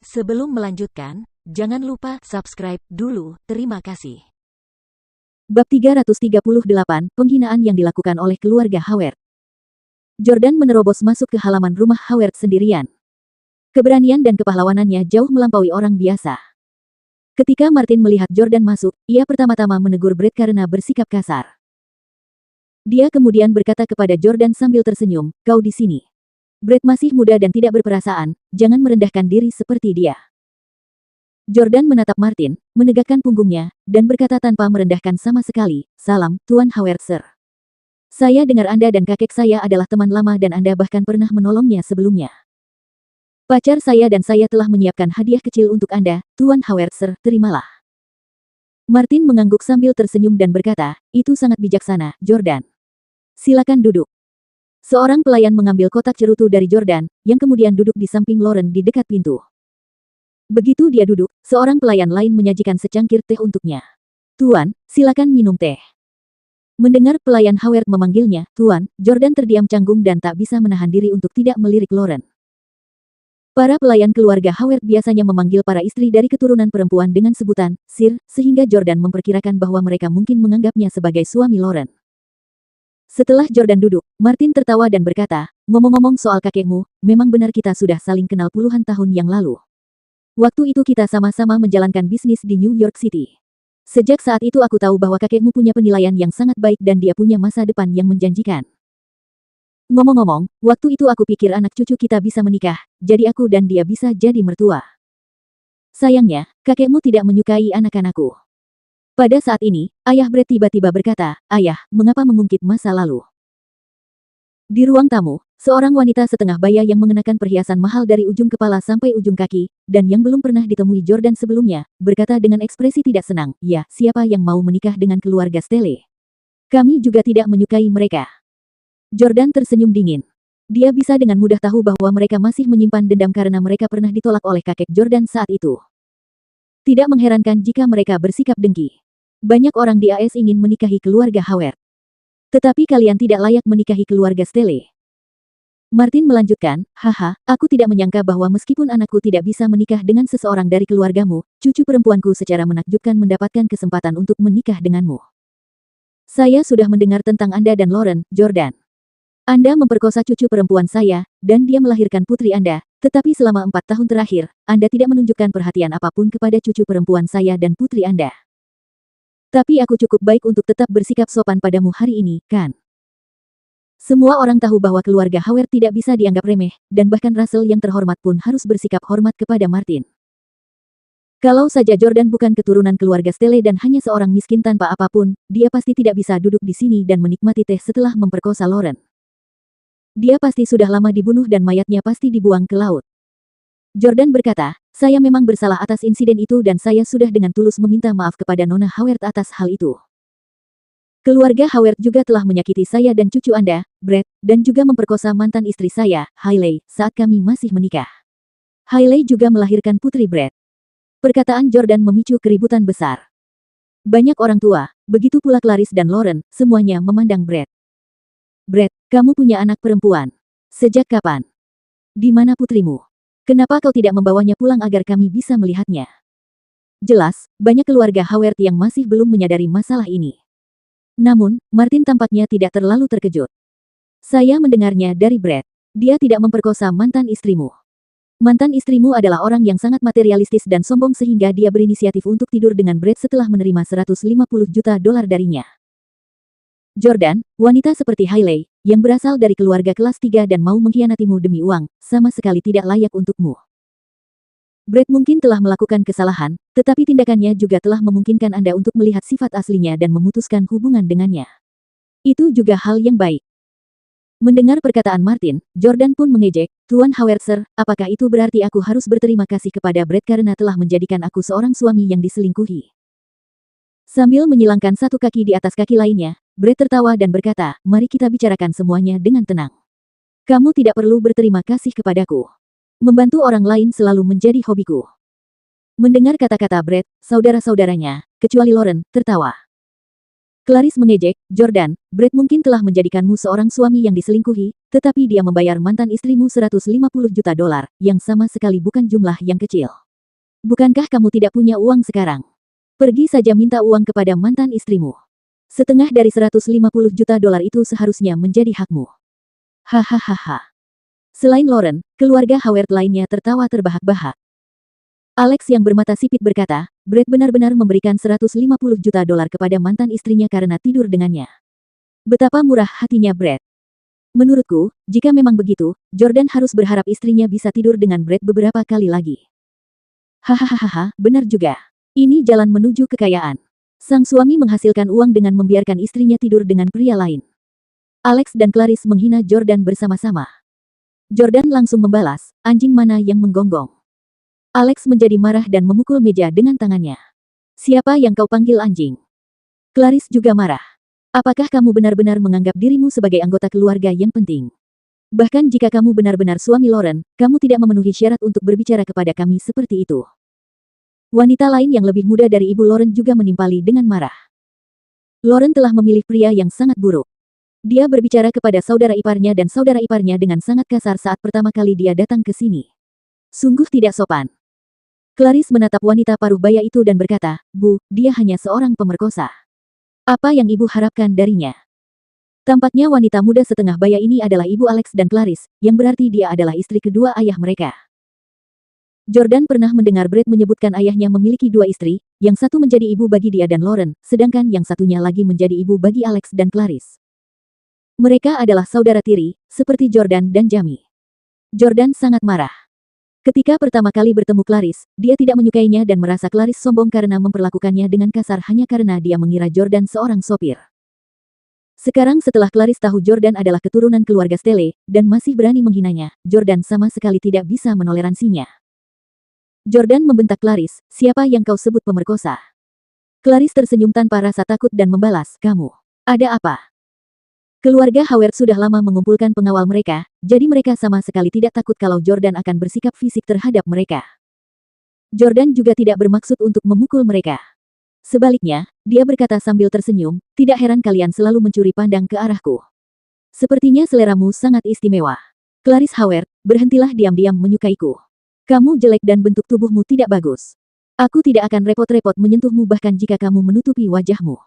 Sebelum melanjutkan, jangan lupa subscribe dulu. Terima kasih. Bab 338, Penghinaan yang dilakukan oleh keluarga Howard. Jordan menerobos masuk ke halaman rumah Howard sendirian. Keberanian dan kepahlawanannya jauh melampaui orang biasa. Ketika Martin melihat Jordan masuk, ia pertama-tama menegur Brett karena bersikap kasar. Dia kemudian berkata kepada Jordan sambil tersenyum, "Kau di sini. Brett masih muda dan tidak berperasaan, jangan merendahkan diri seperti dia." Jordan menatap Martin, menegakkan punggungnya, dan berkata tanpa merendahkan sama sekali, "Salam, Tuan Howard, Sir. Saya dengar Anda dan kakek saya adalah teman lama dan Anda bahkan pernah menolongnya sebelumnya. Pacar saya dan saya telah menyiapkan hadiah kecil untuk Anda, Tuan Howard, Sir, terimalah." Martin mengangguk sambil tersenyum dan berkata, "Itu sangat bijaksana, Jordan. Silakan duduk." Seorang pelayan mengambil kotak cerutu dari Jordan, yang kemudian duduk di samping Lauren di dekat pintu. Begitu dia duduk, seorang pelayan lain menyajikan secangkir teh untuknya. "Tuan, silakan minum teh." Mendengar pelayan Howard memanggilnya, "Tuan," Jordan terdiam canggung dan tak bisa menahan diri untuk tidak melirik Lauren. Para pelayan keluarga Howard biasanya memanggil para istri dari keturunan perempuan dengan sebutan Sir, sehingga Jordan memperkirakan bahwa mereka mungkin menganggapnya sebagai suami Lauren. Setelah Jordan duduk, Martin tertawa dan berkata, "Ngomong-ngomong soal kakekmu, memang benar kita sudah saling kenal puluhan tahun yang lalu. Waktu itu kita sama-sama menjalankan bisnis di New York City. Sejak saat itu aku tahu bahwa kakekmu punya penilaian yang sangat baik dan dia punya masa depan yang menjanjikan. Ngomong-ngomong, waktu itu aku pikir anak cucu kita bisa menikah, jadi aku dan dia bisa jadi mertua. Sayangnya, kakekmu tidak menyukai anak-anakku." Pada saat ini, ayah Brett tiba-tiba berkata, "Ayah, mengapa mengungkit masa lalu?" Di ruang tamu, seorang wanita setengah baya yang mengenakan perhiasan mahal dari ujung kepala sampai ujung kaki, dan yang belum pernah ditemui Jordan sebelumnya, berkata dengan ekspresi tidak senang, "Ya, siapa yang mau menikah dengan keluarga Stelle? Kami juga tidak menyukai mereka." Jordan tersenyum dingin. Dia bisa dengan mudah tahu bahwa mereka masih menyimpan dendam karena mereka pernah ditolak oleh kakek Jordan saat itu. Tidak mengherankan jika mereka bersikap dengki. Banyak orang di AS ingin menikahi keluarga Howard. Tetapi kalian tidak layak menikahi keluarga Stelle. Martin melanjutkan, "Haha, aku tidak menyangka bahwa meskipun anakku tidak bisa menikah dengan seseorang dari keluargamu, cucu perempuanku secara menakjubkan mendapatkan kesempatan untuk menikah denganmu. Saya sudah mendengar tentang Anda dan Lauren, Jordan. Anda memperkosa cucu perempuan saya, dan dia melahirkan putri Anda, tetapi selama 4 tahun terakhir, Anda tidak menunjukkan perhatian apapun kepada cucu perempuan saya dan putri Anda. Tapi aku cukup baik untuk tetap bersikap sopan padamu hari ini, kan? Semua orang tahu bahwa keluarga Howard tidak bisa dianggap remeh, dan bahkan Russell yang terhormat pun harus bersikap hormat kepada Martin. Kalau saja Jordan bukan keturunan keluarga Stelle dan hanya seorang miskin tanpa apapun, dia pasti tidak bisa duduk di sini dan menikmati teh setelah memperkosa Lauren. Dia pasti sudah lama dibunuh dan mayatnya pasti dibuang ke laut." Jordan berkata, "Saya memang bersalah atas insiden itu dan saya sudah dengan tulus meminta maaf kepada Nona Howard atas hal itu. Keluarga Howard juga telah menyakiti saya dan cucu Anda, Brett, dan juga memperkosa mantan istri saya, Hailey, saat kami masih menikah. Hailey juga melahirkan putri Brett." Perkataan Jordan memicu keributan besar. Banyak orang tua, begitu pula Clarice dan Lauren, semuanya memandang Brett. "Brett, kamu punya anak perempuan. Sejak kapan? Di mana putrimu? Kenapa kau tidak membawanya pulang agar kami bisa melihatnya?" Jelas, banyak keluarga Howard yang masih belum menyadari masalah ini. Namun, Martin tampaknya tidak terlalu terkejut. "Saya mendengarnya dari Brett. Dia tidak memperkosa mantan istrimu. Mantan istrimu adalah orang yang sangat materialistis dan sombong sehingga dia berinisiatif untuk tidur dengan Brett setelah menerima $150 juta darinya. Jordan, wanita seperti Hailey, yang berasal dari keluarga kelas 3 dan mau mengkhianatimu demi uang, sama sekali tidak layak untukmu. Brett mungkin telah melakukan kesalahan, tetapi tindakannya juga telah memungkinkan Anda untuk melihat sifat aslinya dan memutuskan hubungan dengannya. Itu juga hal yang baik." Mendengar perkataan Martin, Jordan pun mengejek, "Tuan Howard, Sir, apakah itu berarti aku harus berterima kasih kepada Brett karena telah menjadikan aku seorang suami yang diselingkuhi?" Sambil menyilangkan satu kaki di atas kaki lainnya, Brett tertawa dan berkata, "Mari kita bicarakan semuanya dengan tenang. Kamu tidak perlu berterima kasih kepadaku. Membantu orang lain selalu menjadi hobiku." Mendengar kata-kata Brett, saudara-saudaranya, kecuali Lauren, tertawa. Clarice mengejek, "Jordan, Brett mungkin telah menjadikanmu seorang suami yang diselingkuhi, Tetapi dia membayar mantan istrimu 150 juta dolar, yang sama sekali bukan jumlah yang kecil. Bukankah kamu tidak punya uang sekarang? Pergi saja minta uang kepada mantan istrimu. Setengah dari 150 juta dolar itu seharusnya menjadi hakmu. Hahaha. Selain Lauren, keluarga Howard lainnya tertawa terbahak-bahak. Alex yang bermata sipit berkata, Brett benar-benar memberikan 150 juta dolar kepada mantan istrinya karena tidur dengannya. Betapa murah hatinya Brett. Menurutku, jika memang begitu, Jordan harus berharap istrinya bisa tidur dengan Brett beberapa kali lagi. Hahaha, benar juga. Ini jalan menuju kekayaan. Sang suami menghasilkan uang dengan membiarkan istrinya tidur dengan pria lain. Alex dan Clarice menghina Jordan bersama-sama. Jordan langsung membalas, anjing mana yang menggonggong. Alex menjadi marah dan memukul meja dengan tangannya. Siapa yang kau panggil anjing? Clarice juga marah. Apakah kamu benar-benar menganggap dirimu sebagai anggota keluarga yang penting? Bahkan jika kamu benar-benar suami Lauren, kamu tidak memenuhi syarat untuk berbicara kepada kami seperti itu. Wanita lain yang lebih muda dari ibu Lauren juga menimpali dengan marah. Lauren telah memilih pria yang sangat buruk. Dia berbicara kepada saudara iparnya dan saudara iparnya dengan sangat kasar saat pertama kali dia datang ke sini. Sungguh tidak sopan. Clarice menatap wanita paruh baya itu dan berkata, Bu, dia hanya seorang pemerkosa. Apa yang ibu harapkan darinya? Tampaknya wanita muda setengah baya ini adalah ibu Alex dan Clarice, yang berarti dia adalah istri kedua ayah mereka. Jordan pernah mendengar Brett menyebutkan ayahnya memiliki dua istri, yang satu menjadi ibu bagi dia dan Lauren, sedangkan yang satunya lagi menjadi ibu bagi Alex dan Clarice. Mereka adalah saudara tiri, seperti Jordan dan Jamie. Jordan sangat marah. Ketika pertama kali bertemu Clarice, dia tidak menyukainya dan merasa Clarice sombong karena memperlakukannya dengan kasar hanya karena dia mengira Jordan seorang sopir. Sekarang setelah Clarice tahu Jordan adalah keturunan keluarga Stelle, dan masih berani menghinanya, Jordan sama sekali tidak bisa menoleransinya. Jordan membentak Clarice, siapa yang kau sebut pemerkosa? Clarice tersenyum tanpa rasa takut dan membalas, kamu. Ada apa? Keluarga Howard sudah lama mengumpulkan pengawal mereka, jadi mereka sama sekali tidak takut kalau Jordan akan bersikap fisik terhadap mereka. Jordan juga tidak bermaksud untuk memukul mereka. Sebaliknya, dia berkata sambil tersenyum, tidak heran kalian selalu mencuri pandang ke arahku. Sepertinya seleramu sangat istimewa. Clarice Howard, berhentilah diam-diam menyukaiku. Kamu jelek dan bentuk tubuhmu tidak bagus. Aku tidak akan repot-repot menyentuhmu bahkan jika kamu menutupi wajahmu.